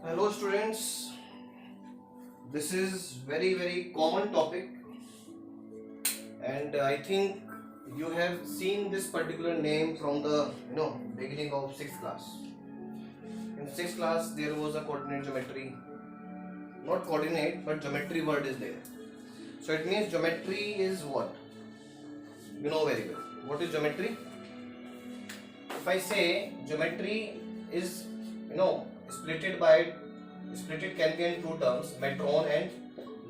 Hello students, this is very common topic and I think you have seen this particular name from the beginning of 6th class. In 6th class there was a coordinate geometry, not coordinate but geometry word is there. So it means geometry is what? You know very well. What is geometry? If I say geometry is split it can be in two terms, metron and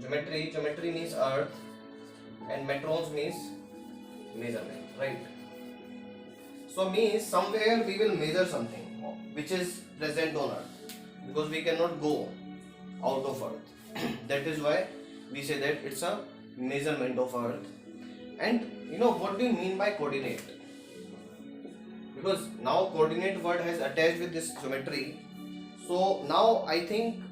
geometry. Geometry means earth and metrons means measurement, right? So means somewhere we will measure something which is present on earth because we cannot go out of earth. That is why we say that it's a measurement of earth. And what do you mean by coordinate? Because now coordinate word has attached with this geometry. So now I think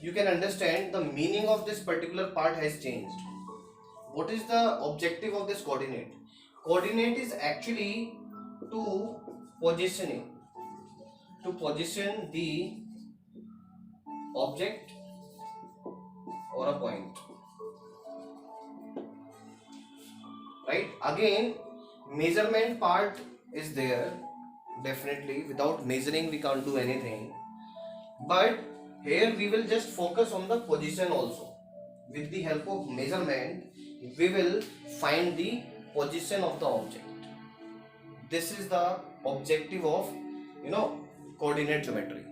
you can understand the meaning of this particular part has changed. What is the objective of this coordinate? Coordinate is actually to position the object or a point, right? Again, measurement part is there. Definitely without measuring we can't do anything, but here we will just focus on the position also. With the help of measurement we will find the position of the object. This is the objective of coordinate geometry.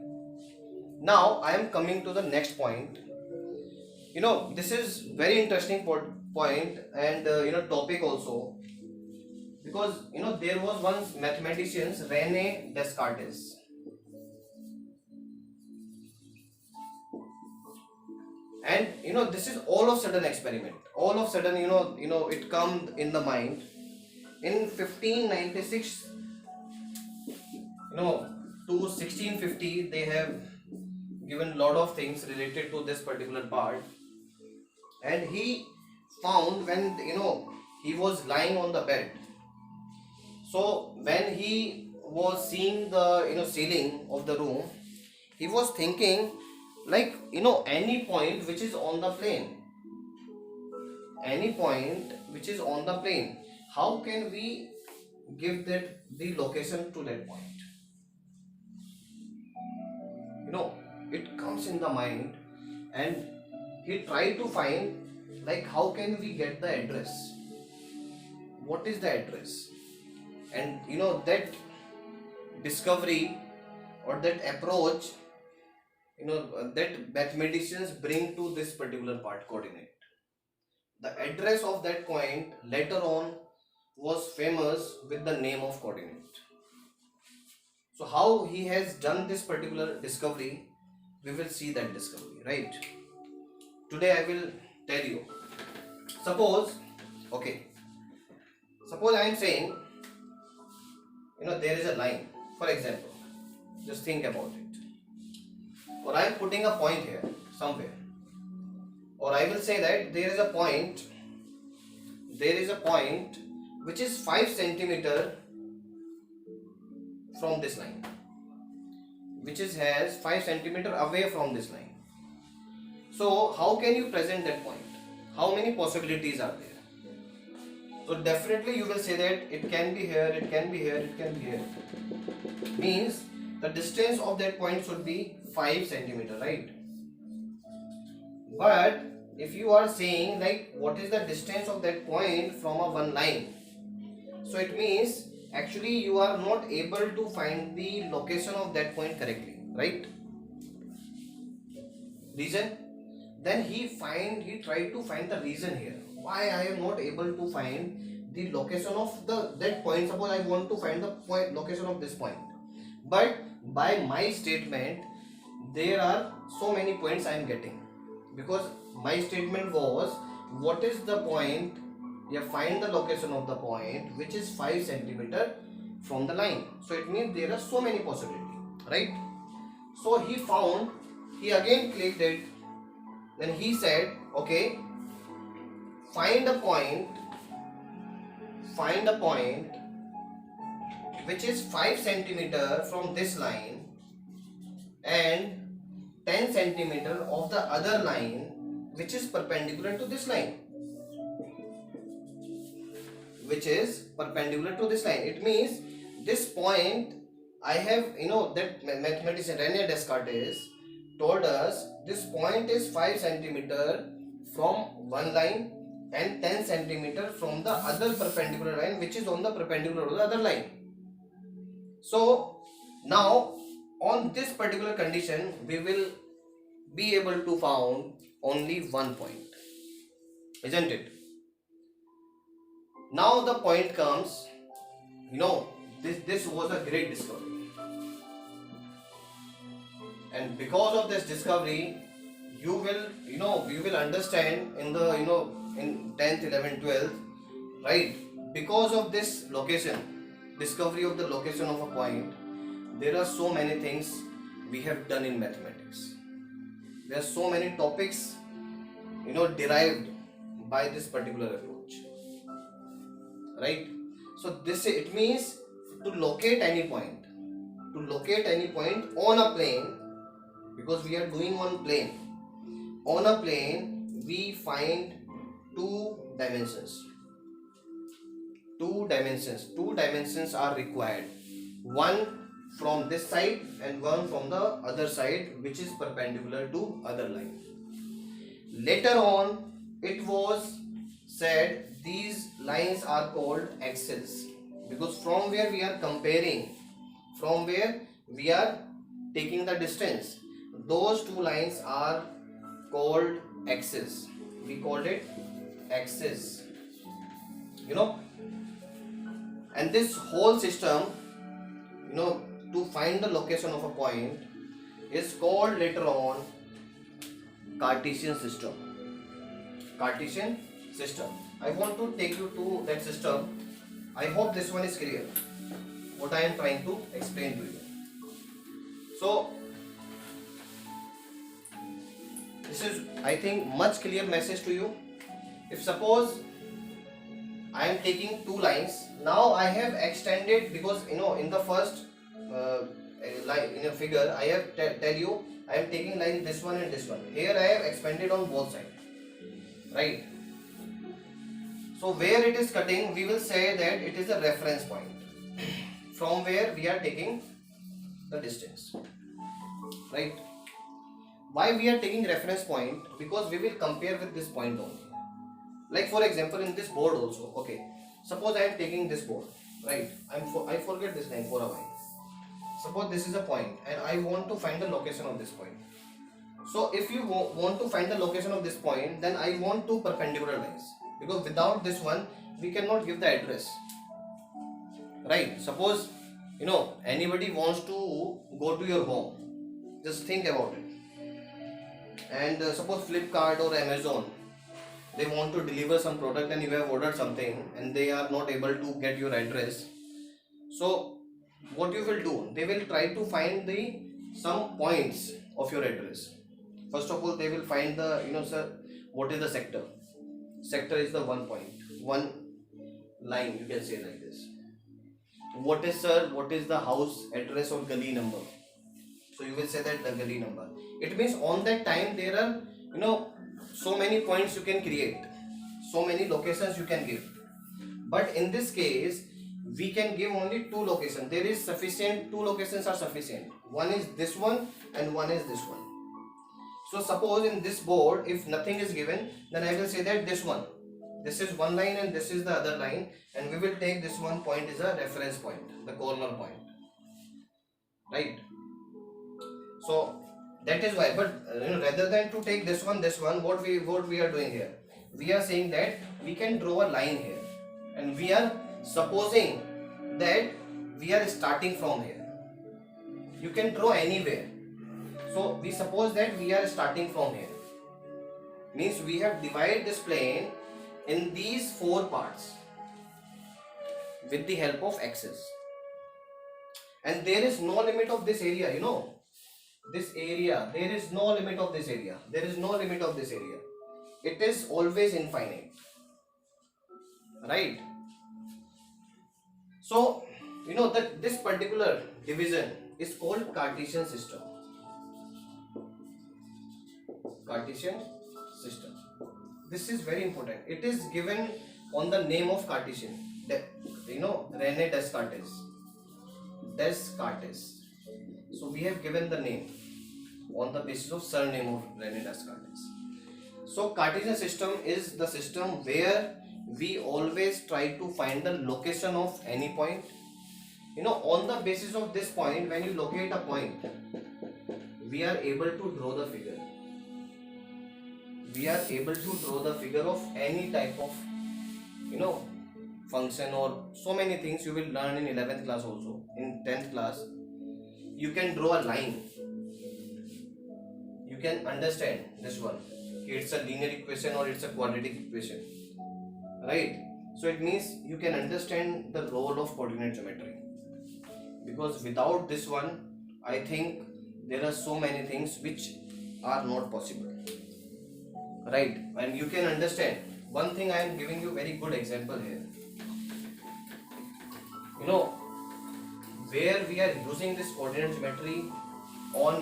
Now I am coming to the next point. This is very interesting point and topic also, because there was once mathematician Rene Descartes, and this is all of sudden experiment, all of sudden it come in the mind in 1596 to 1650. They have given lot of things related to this particular part, and he found when he was lying on the bed. So when he was seeing the ceiling of the room, he was thinking like any point which is on the plane, any point which is on the plane, how can we give that the location to that point? It comes in the mind, and he tried to find like how can we get the address, what is the address, and that discovery or that approach that mathematicians bring to this particular part, coordinate. The address of that point later on was famous with the name of coordinate. So how he has done this particular discovery, we will see that discovery, right? Today I will tell you. Suppose I am saying there is a line, for example, just think about it, or I am putting a point here somewhere, or I will say that there is a point which is 5 centimeter from this line, which has 5 centimeter away from this line. So how can you present that point? How many possibilities are there? So definitely you will say that it can be here, it can be here, it can be here. Means the distance of that point should be 5 centimeter, right? But if you are saying like what is the distance of that point from a one line, so it means actually you are not able to find the location of that point correctly, right? Reason? Then he tried to find the reason here. Why I am not able to find the location of that point? Suppose I want to find the location of this point, but by my statement there are so many points I am getting, because my statement was what is the point, find the location of the point which is 5 centimeter from the line. So it means there are so many possibilities, right? So he again clicked it, then he said okay, find a point which is 5 centimeter from this line and 10 centimeter of the other line which is perpendicular to this line, which is perpendicular to this line. It means this point, I have, that mathematician Rene Descartes told us this point is 5 centimeter from one line and 10 centimeter from the other perpendicular line which is on the perpendicular to the other line. So now on this particular condition we will be able to found only one point, isn't it? Now the point comes, this was a great discovery, and because of this discovery you will understand in the in 10th, 11th, 12th, right? Because of this discovery of the location of a point, there are so many things we have done in mathematics. There are so many topics derived by this particular approach, right? So it means to locate any point on a plane, because we are doing on a plane we find two dimensions are required, one from this side and one from the other side which is perpendicular to other line. Later on it was said these lines are called axes, because from where we are comparing, from where we are taking the distance, those two lines are called axes. We called it axis, and this whole system, to find the location of a point is called later on Cartesian system. I want to take you to that system. I hope this one is clear what I am trying to explain to you. So this is, I think, much clear message to you. If suppose I am taking two lines, now I have extended, because in the first line in a figure I have tell you I am taking line this one and this one. Here I have expanded on both sides, right? So where it is cutting, we will say that it is a reference point from where we are taking the distance, right? Why we are taking reference point? Because we will compare with this point only. Like for example in this board also, okay, suppose I am taking this board, right? I forget this name for a while. Suppose this is a point and I want to find the location of this point. So if you want to find the location of this point, then I want two perpendicular lines, because without this one we cannot give the address, right? Suppose anybody wants to go to your home, just think about it, and suppose Flipkart or Amazon, they want to deliver some product and you have ordered something and they are not able to get your address. So what you will do, they will try to find some points of your address. First of all they will find the sir, what is the sector is the one line, you can say like this. What is the house address or gully number? So you will say that the gully number. It means on that time there are so many points you can create, so many locations you can give, but in this case we can give only two locations. There is sufficient, two locations are sufficient. One is this one and one is this one. So suppose in this board if nothing is given, then I will say that this is one line and this is the other line, and we will take this one point is a reference point, the corner point, right? So that is why, but rather than to take this one, what we are doing here, we are saying that we can draw a line here and we are supposing that we are starting from here. You can draw anywhere. So we suppose that we are starting from here, means we have divided this plane in these four parts with the help of axis, and there is no limit of this area, this area, there is no limit of this area, it is always infinite, right? So that this particular division is called Cartesian system. Cartesian system. This is very important. It is given on the name of Cartesian. Rene Descartes. Descartes. So we have given the name on the basis of surname of Rene Descartes. So Cartesian system is the system where we always try to find the location of any point. On the basis of this point, when you locate a point, we are able to draw the figure. We are able to draw the figure of any type of, function or so many things you will learn in 11th class also. In 10th class, you can draw a line. You can understand this one. It's a linear equation or it's a quadratic equation, right? So it means you can understand the role of coordinate geometry, because without this one, I think there are so many things which are not possible, right? And you can understand one thing. I am giving you very good example here. Where we are using this coordinate geometry on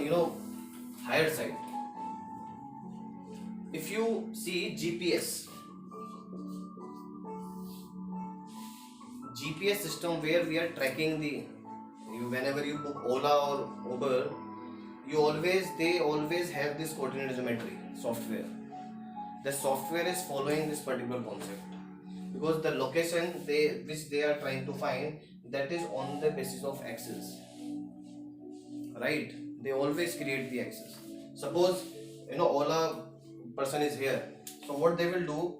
higher side. If you see GPS system, where we are tracking whenever you book Ola or Uber, they always have this coordinate geometry software. The software is following this particular concept, because the location which they are trying to find, that is on the basis of axis, right? They always create the axis. Suppose Ola person is here, so what they will do,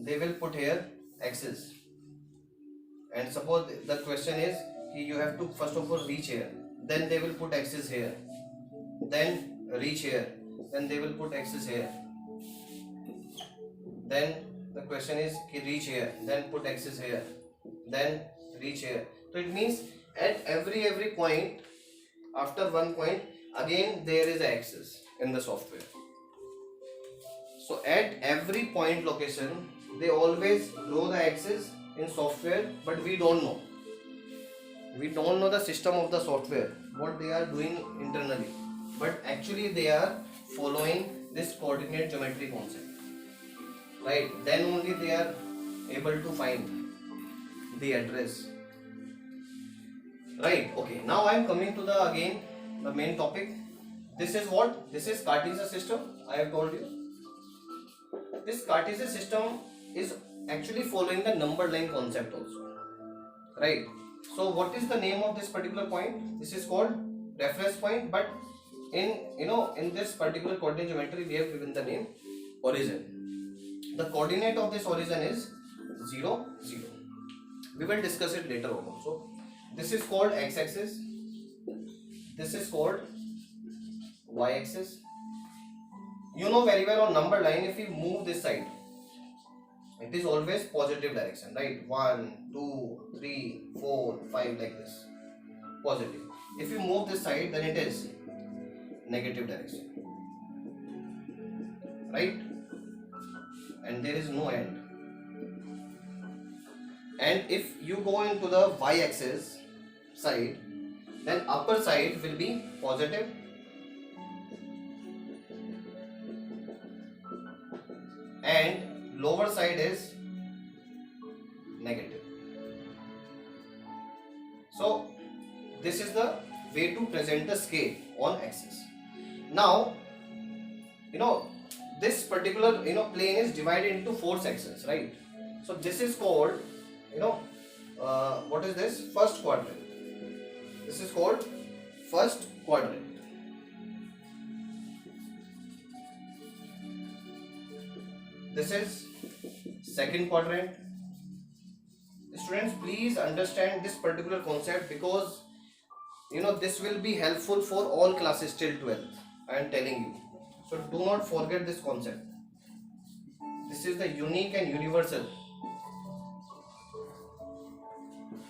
they will put here axis, and suppose the question is you have to first of all reach here, then they will put axis here, then reach here, then they will put axis here, then the question is reach here, then put axis here, then reach here. So it means at every point, after one point, again there is an axis in the software. So at every point location, they always draw the axis in software, but we don't know. We don't know the system of the software, what they are doing internally. But actually they are following this coordinate geometry concept, right? Then only they are able to find the address, right? Okay, now I am coming to the main topic. This is what? This is Cartesian system. I have told you. This Cartesian system is actually following the number line concept also, right? So what is the name of this particular point? This is called reference point, but in this particular coordinate geometry, we have given the name origin. The coordinate of this origin is 0, 0. We will discuss it later on also. This is called x-axis. This is called y-axis. You know very well on number line, if you move this side, it is always positive direction, right? 1, 2, 3, 4, 5, like this. Positive. If you move this side, then it is negative direction, right? And there is no end. And if you go into the y-axis side, then upper side will be positive and lower side is negative. So this is the way to present the scale on axis. Now this particular plane is divided into 4 sections, right? So this is called what is this? First quadrant. This is called first quadrant. This is second quadrant. Students, please understand this particular concept, because this will be helpful for all classes till 12th. I am telling you. So do not forget this concept. This is the unique and universal.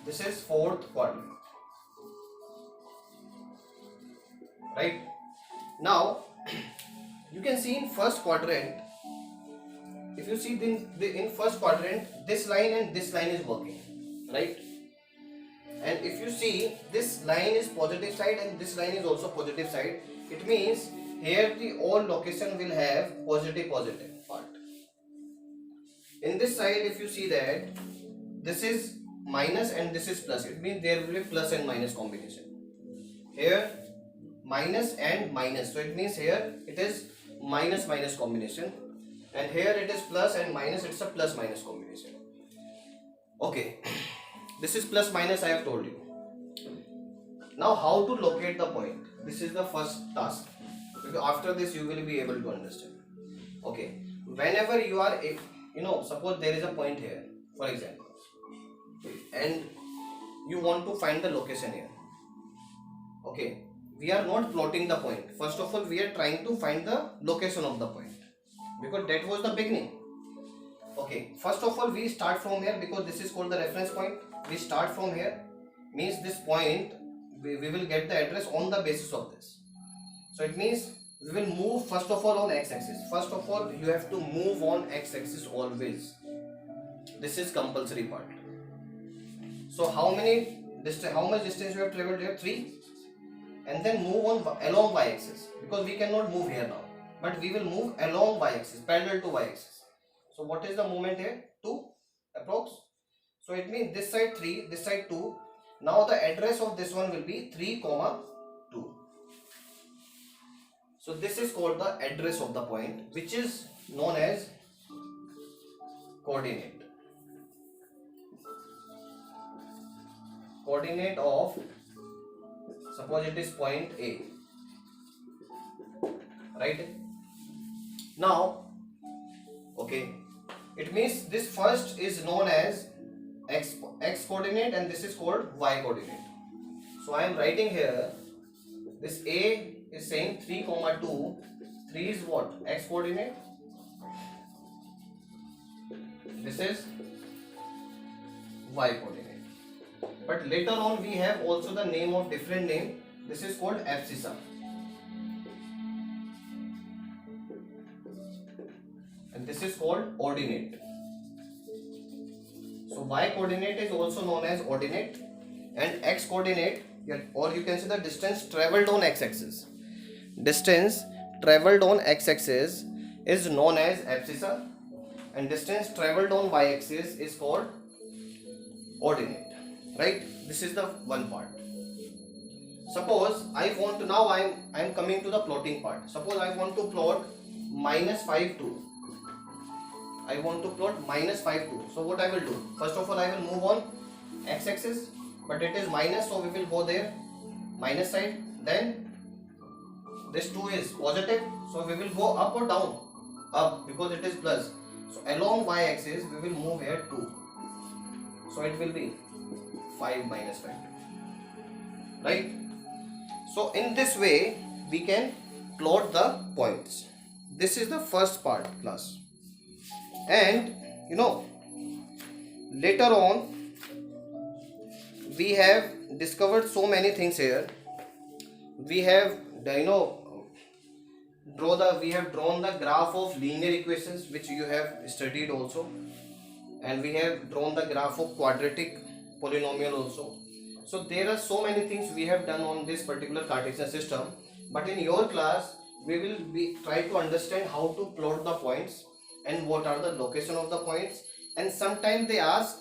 This is fourth quadrant. Right? Now, you can see in first quadrant, if you see in first quadrant, this line and this line is working, right? And if you see, this line is positive side and this line is also positive side, it means here the all location will have positive part. In this side, if you see that this is minus and this is plus, it means there will be plus and minus combination. Here minus and minus, so it means here it is minus minus combination, and here it is plus and minus, it's a plus minus combination. Okay, this is plus minus, I have told you. Now how to locate the point? This is the first task, because after this you will be able to understand. Okay, whenever you are, suppose there is a point here, for example, and you want to find the location here. Okay, we are not plotting the point. First of all, we are trying to find the location of the point, because that was the beginning. Okay, first of all, we start from here, because this is called the reference point. We start from here, means this point we will get the address on the basis of this. So it means we will move first of all on x-axis. First of all, you have to move on x-axis always. This is compulsory part. So how much distance you have traveled here? 3. And then move on along y-axis, because we cannot move here now, but we will move along y-axis, parallel to y-axis. So what is the movement here? 2 approx. So it means this side 3, this side 2. Now the address of this one will be 3, 2. So this is called the address of the point, which is known as coordinate. Coordinate of, suppose it is point A, right? Now, okay, it means this first is known as x coordinate, and this is called y coordinate. So I am writing here, this A is saying 3, 2. 3 is what? X coordinate. This is y coordinate. But later on we have also the name of different name. This is called abscissa. And this is called ordinate. So y coordinate is also known as ordinate, and x coordinate, or you can say the distance traveled on x-axis. Distance traveled on x-axis is known as abscissa, and distance traveled on y-axis is called ordinate, right? This is the one part. Suppose I want to, now I am coming to the plotting part. Suppose I want to plot -5, 2. I want to plot -5, 2. So what I will do? First of all, I will move on x-axis, but it is minus, so we will go there, minus side. Then this 2 is positive, so we will go up or down? Up, because it is plus. So along y-axis we will move here 2. So it will be 5 minus 5, right? So in this way we can plot the points. This is the first part, plus. And later on we have discovered so many things here. We have we have drawn the graph of linear equations, which you have studied also, and we have drawn the graph of quadratic polynomial also. So there are so many things we have done on this particular Cartesian system, but in your class we will try to understand how to plot the points and what are the location of the points. And sometimes they ask,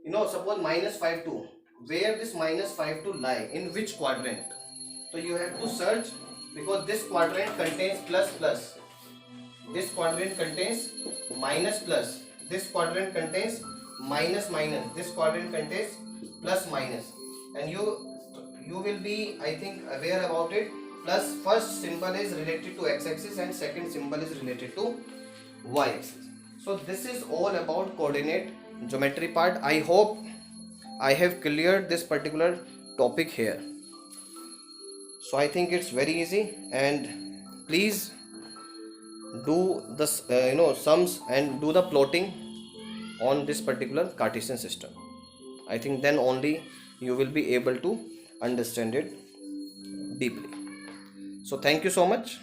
suppose -5, 2, where this -5, 2 lie, in which quadrant? So you have to search, because this quadrant contains plus plus, this quadrant contains minus plus, this quadrant contains minus minus, this quadrant contains plus minus, and you will be, I think, aware about it. Plus, first symbol is related to x-axis and second symbol is related to y-axis. So this is all about coordinate geometry part. I hope I have cleared this particular topic here. So I think it's very easy, and please do the sums and do the plotting on this particular Cartesian system. I think then only you will be able to understand it deeply. So thank you so much.